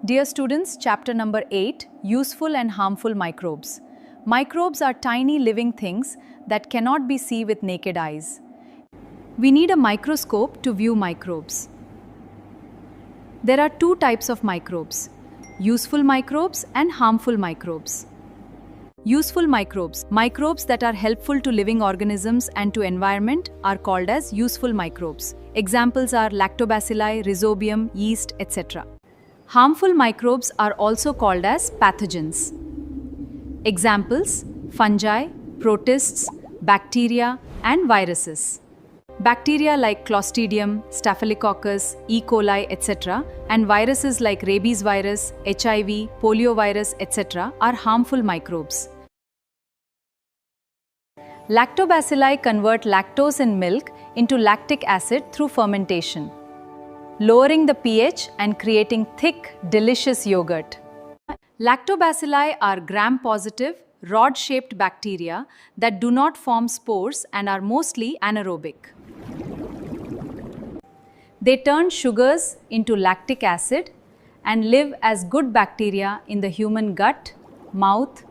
Dear students, chapter number 8, Useful and Harmful Microbes. Microbes are tiny living things that cannot be seen with naked eyes. We need a microscope to view microbes. There are two types of microbes, useful microbes and harmful microbes. Useful microbes, microbes that are helpful to living organisms and to environment, are called as useful microbes. Examples are lactobacilli, rhizobium, yeast, etc. Harmful microbes are also called as pathogens. Examples: fungi, protists, bacteria, and viruses. Bacteria like Clostridium, Staphylococcus, E. coli, etc., and viruses like rabies virus, HIV, poliovirus, etc., are harmful microbes. Lactobacilli convert lactose in milk into lactic acid through fermentation, lowering the pH and creating thick, delicious yogurt. Lactobacilli are gram-positive, rod-shaped bacteria that do not form spores and are mostly anaerobic. They turn sugars into lactic acid and live as good bacteria in the human gut, mouth,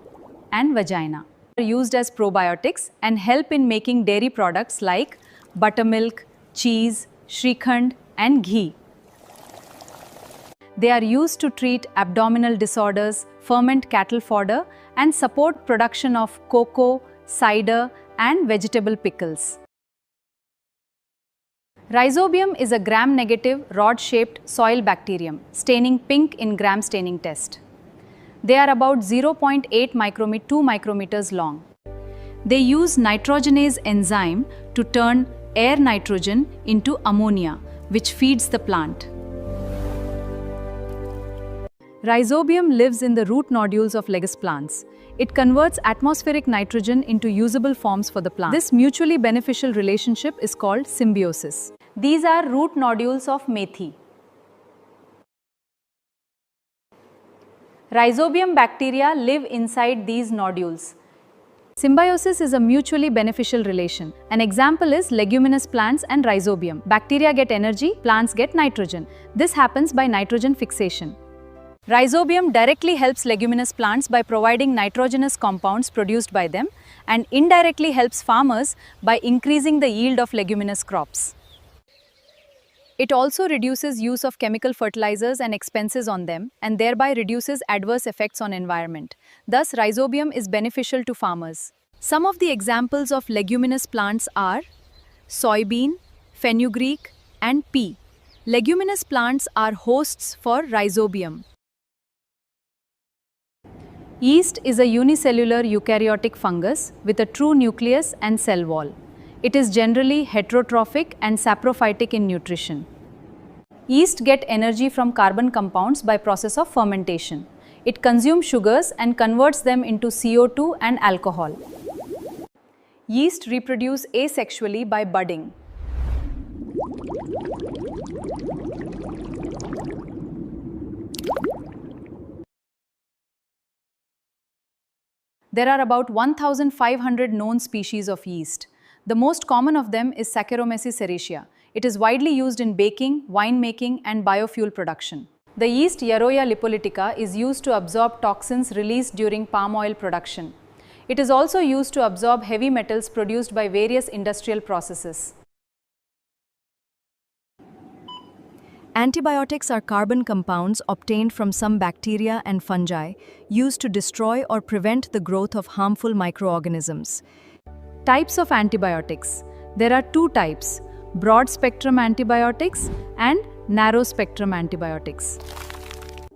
and vagina. They are used as probiotics and help in making dairy products like buttermilk, cheese, shrikhand, and ghee. They are used to treat abdominal disorders, ferment cattle fodder, and support production of cocoa, cider, and vegetable pickles. Rhizobium is a gram-negative, rod-shaped soil bacterium, staining pink in gram staining test. They are about 0.8 micrometer 2 micrometers long. They use nitrogenase enzyme to turn air nitrogen into ammonia, which feeds the plant. Rhizobium lives in the root nodules of lettuce plants. It converts atmospheric nitrogen into usable forms for the plant. This mutually beneficial relationship is called symbiosis. These are root nodules of methi. Rhizobium bacteria live inside these nodules. Symbiosis is a mutually beneficial relation. An example is leguminous plants and rhizobium. Bacteria get energy, plants get nitrogen. This happens by nitrogen fixation. Rhizobium directly helps leguminous plants by providing nitrogenous compounds produced by them and indirectly helps farmers by increasing the yield of leguminous crops. It also reduces use of chemical fertilizers and expenses on them and thereby reduces adverse effects on environment. Thus, rhizobium is beneficial to farmers. Some of the examples of leguminous plants are soybean, fenugreek, and pea. Leguminous plants are hosts for rhizobium. Yeast is a unicellular eukaryotic fungus with a true nucleus and cell wall. It is generally heterotrophic and saprophytic in nutrition. Yeast get energy from carbon compounds by process of fermentation. It consumes sugars and converts them into CO2 and alcohol. Yeast reproduce asexually by budding. There are about 1,500 known species of yeast. The most common of them is Saccharomyces cerevisiae. It is widely used in baking, winemaking, and biofuel production. The yeast Yeroia lipolytica is used to absorb toxins released during palm oil production. It is also used to absorb heavy metals produced by various industrial processes. Antibiotics are carbon compounds obtained from some bacteria and fungi used to destroy or prevent the growth of harmful microorganisms. Types of antibiotics. There are two types: broad-spectrum antibiotics and narrow-spectrum antibiotics.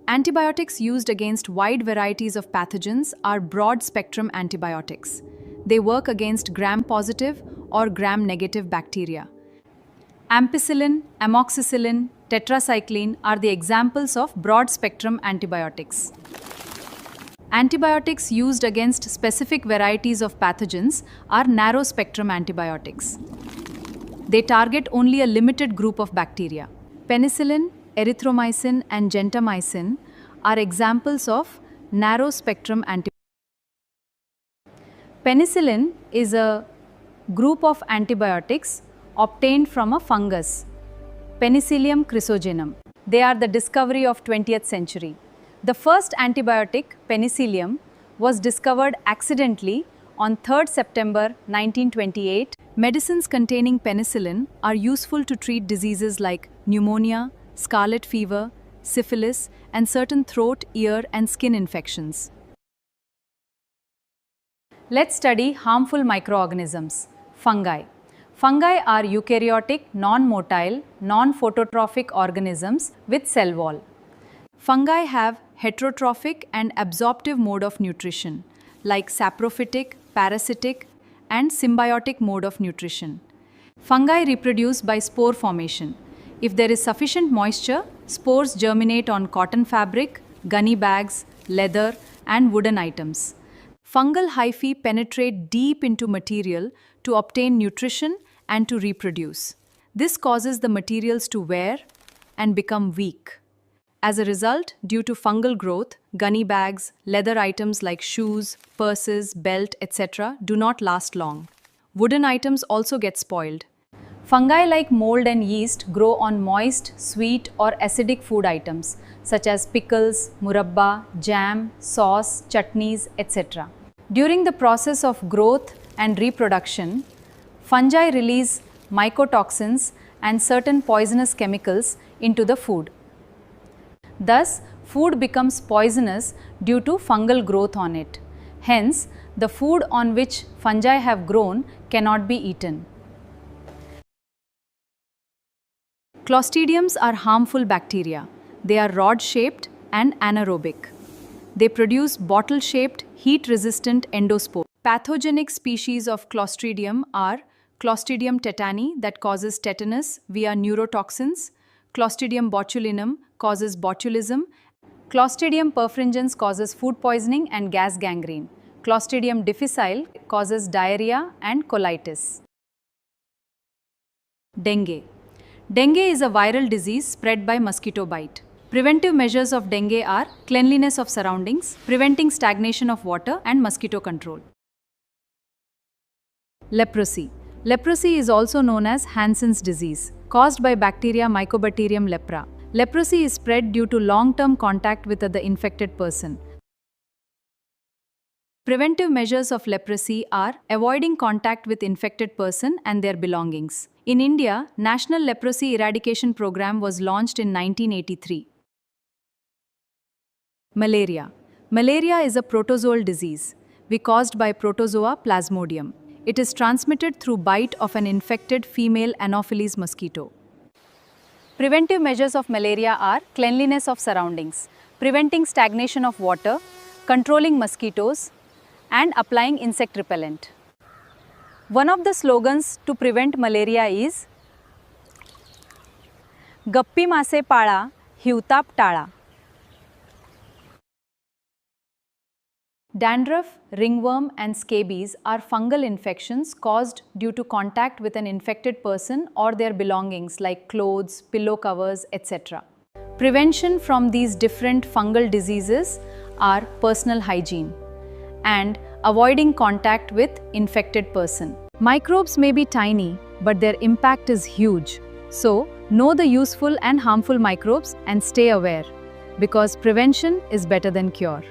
Antibiotics used against wide varieties of pathogens are broad-spectrum antibiotics. They work against gram-positive or gram-negative bacteria. Ampicillin, amoxicillin, tetracycline are the examples of broad-spectrum antibiotics. Antibiotics used against specific varieties of pathogens are narrow-spectrum antibiotics. They target only a limited group of bacteria. Penicillin, erythromycin, and gentamicin are examples of narrow-spectrum antibiotics. Penicillin is a group of antibiotics obtained from a fungus, Penicillium chrysogenum. They are the discovery of 20th century. The first antibiotic, penicillium, was discovered accidentally on 3rd September 1928. Medicines containing penicillin are useful to treat diseases like pneumonia, scarlet fever, syphilis, and certain throat, ear, and skin infections. Let's study harmful microorganisms. Fungi. Fungi are eukaryotic, non-motile, non-phototrophic organisms with cell wall. Fungi have heterotrophic and absorptive mode of nutrition, like saprophytic, parasitic, and symbiotic mode of nutrition. Fungi reproduce by spore formation. If there is sufficient moisture, spores germinate on cotton fabric, gunny bags, leather, and wooden items. Fungal hyphae penetrate deep into material to obtain nutrition and to reproduce. This causes the materials to wear and become weak. As a result, due to fungal growth, gunny bags, leather items like shoes, purses, belt, etc. do not last long. Wooden items also get spoiled. Fungi like mold and yeast grow on moist, sweet, or acidic food items such as pickles, murabba, jam, sauce, chutneys, etc. During the process of growth and reproduction, fungi release mycotoxins and certain poisonous chemicals into the food. Thus, food becomes poisonous due to fungal growth on it. Hence, the food on which fungi have grown cannot be eaten. Clostridiums are harmful bacteria. They are rod-shaped and anaerobic. They produce bottle-shaped, heat-resistant endospores. Pathogenic species of Clostridium are Clostridium tetani that causes tetanus via neurotoxins, Clostridium botulinum causes botulism, Clostridium perfringens causes food poisoning and gas gangrene, Clostridium difficile causes diarrhea and colitis. Dengue. Dengue is a viral disease spread by mosquito bite. Preventive measures of dengue are cleanliness of surroundings, preventing stagnation of water, and mosquito control. Leprosy. Leprosy is also known as Hansen's disease, caused by bacteria Mycobacterium lepra. Leprosy is spread due to long-term contact with the infected person. Preventive measures of leprosy are avoiding contact with infected person and their belongings. In India, National Leprosy Eradication Program was launched in 1983. Malaria. Malaria is a protozoal disease caused by protozoa plasmodium. It is transmitted through bite of an infected female Anopheles mosquito. Preventive measures of malaria are cleanliness of surroundings, preventing stagnation of water, controlling mosquitoes, and applying insect repellent. One of the slogans to prevent malaria is गप्पी मासे पाळा, हिवताप टाळा. Dandruff, ringworm, and scabies are fungal infections caused due to contact with an infected person or their belongings like clothes, pillow covers, etc. Prevention from these different fungal diseases are personal hygiene and avoiding contact with infected person. Microbes may be tiny, but their impact is huge. So, know the useful and harmful microbes and stay aware, because prevention is better than cure.